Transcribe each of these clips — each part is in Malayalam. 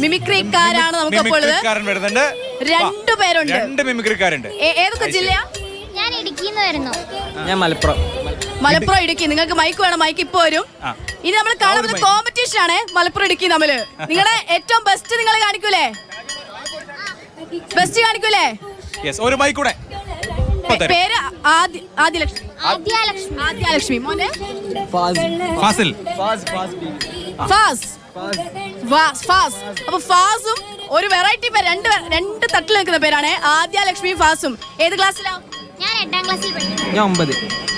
മിമിക്രിക്കാരാണ് നമുക്കപ്പോൾ വരുന്നുണ്ട്. രണ്ടുപേരുണ്ട്. രണ്ട് മിമിക്രിക്കാരുണ്ട്. ഏതൊക്കെ ജില്ലയാ? ഞാൻ ഇടുക്കിന്ന് വരുന്നു. ഞാൻ മലപ്പുറം. മലപ്പുറം ഇടുക്കി. നിങ്ങൾക്ക് മൈക്ക് വേണം, മൈക്ക് ഇപ്പൊ വരും. ഇനി നമ്മൾ കാണുന്ന കോമ്പറ്റീഷൻ ആണ് മലപ്പുറം ഇടുക്കി തമ്മില്. നിങ്ങളുടെ ഏറ്റവും ബെസ്റ്റ് നിങ്ങൾ കാണിക്കൂലേ? ബെസ്റ്റ് കാണിക്കൂലേ? ഒരു മൈക്ക് കൂടെ. പേര് ആദ്യലക്ഷ്മി. മോനെ ഫാസിൽ. ഫാസ്. അപ്പൊ ഫാസും ഒരു വെറൈറ്റി പേര്, രണ്ട് തട്ടിൽ നിൽക്കുന്ന പേരാണ് ആദ്യലക്ഷ്മി ഫാസും. ഏത് ക്ലാസ്സിലാ? ഞാൻ 8ാം ക്ലാസ്സിൽ പഠിക്കുന്നു. ഞാൻ 9.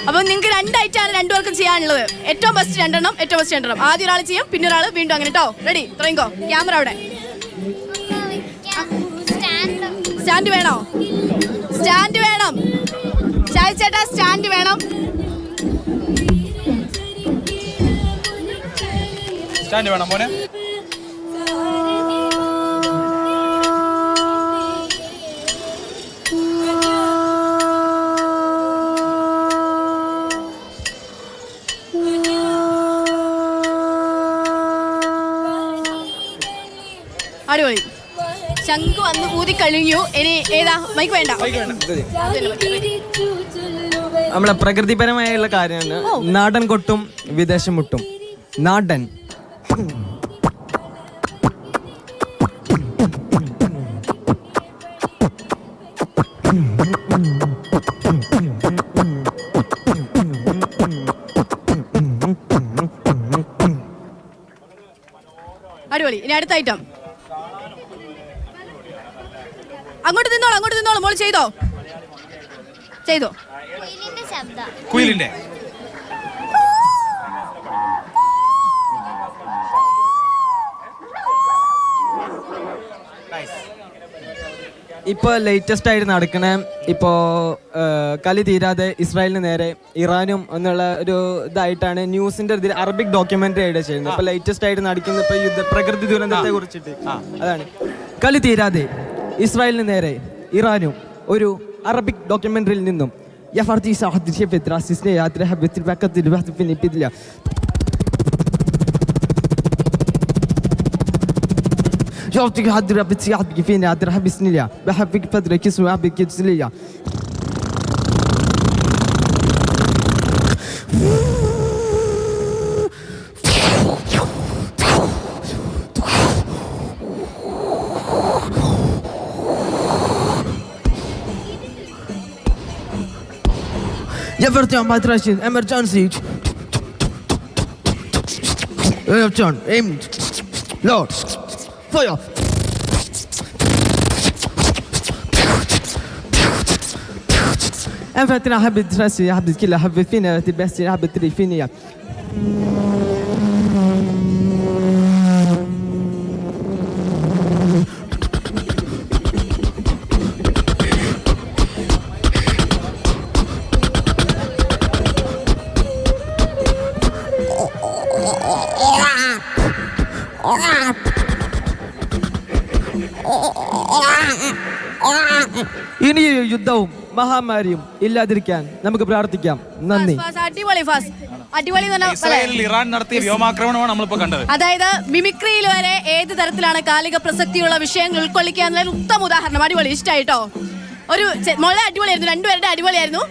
അപ്പൊ നിങ്ങൾക്ക് രണ്ടായിട്ടാണ് രണ്ടുപേർക്കും ചെയ്യാനുള്ളത്. ഏറ്റവും ബെസ്റ്റ് രണ്ടെണ്ണം, ഏറ്റവും ബെസ്റ്റ് രണ്ടെണ്ണം. ആദ്യം ഒരാൾ ചെയ്യും, പിന്നെ ഒരാൾ വീണ്ടും അങ്ങനെ. കേട്ടോ, റെഡി? തുടങ്ങിക്കോ. ക്യാമറ അവിടെ. സ്റ്റാൻഡ് വേണോ? സ്റ്റാൻഡ് വേണം. ഷാജി ചേട്ടാ, സ്റ്റാൻഡ് വേണം. സ്റ്റാൻഡ് വേണം മോനെ. അടിപൊളി. ശംഖു വന്ന് ഊതി കഴിഞ്ഞു. ഇനി ഏതാ മൈക്ക്? വേണ്ട. നമ്മളെ പ്രകൃതിപരമായുള്ള കാര്യമാണ്. നാടൻ കൊട്ടും വിദേശം മുട്ടും. നാടൻ. അടിപൊളി. ഇനി അടുത്ത ഐറ്റം. അങ്ങോട്ട് നിന്നോളൂ. മോള് ചെയ്തോ? കുയിലിന്റെ ശബ്ദം. കുയിലിന്റെ. ഇപ്പോൾ ലേറ്റസ്റ്റ് ആയിട്ട് നടക്കണ കളി തീരാതെ ഇസ്രായേലിന് നേരെ ഇറാനും എന്നുള്ള ഒരു ഇതായിട്ടാണ് ന്യൂസിന്റെ ഇതിൽ അറബിക് ഡോക്യുമെന്ററി ആയിട്ട് ചെയ്യുന്നത്. ഇപ്പൊ ലേറ്റസ്റ്റ് ആയിട്ട് നടക്കുന്ന പ്രകൃതി ദുരന്തത്തെ കുറിച്ചിട്ട് അതാണ്. കളി തീരാതെ ഇസ്രായേലിന് നേരെ ഇറാനും ഒരു അറബിക് ഡോക്യുമെന്ററിയിൽ നിന്നും شوفتك هدرة بتسيعدك فيني هدرة بسم الله بحبك فترة كسوة بك بسلية يا فرتي عم ترشد emergency يا جون ايم لورد فاير أنا فترة حبيت ترسي حبيت كلها حبيت فينا تبستي حبيت تري فيني ഇനി യുദ്ധവും മഹാമാരിയും ഇല്ലാതിരിക്കാൻ നമുക്ക് പ്രാർത്ഥിക്കാം. നന്ദി. ഇസ്രായേലിൽ ഇറാൻ നടത്തിയ വ്യോമാക്രമണമാണ് നമ്മളിപ്പോൾ കണ്ടത്. അതായത് മിമിക്രിയിൽ വരെ ഏത് തരത്തിലാണ് കാലിക പ്രസക്തിയുള്ള വിഷയങ്ങൾ ഉൾക്കൊള്ളിക്കുക എന്നുള്ള ഉത്തമ ഉദാഹരണം. അടിപൊളി. ഇഷ്ടമായിട്ടോ? ഒരു മോളെ അടിപൊളിയായിരുന്നു. രണ്ടുപേരുടെ അടിപൊളിയായിരുന്നു.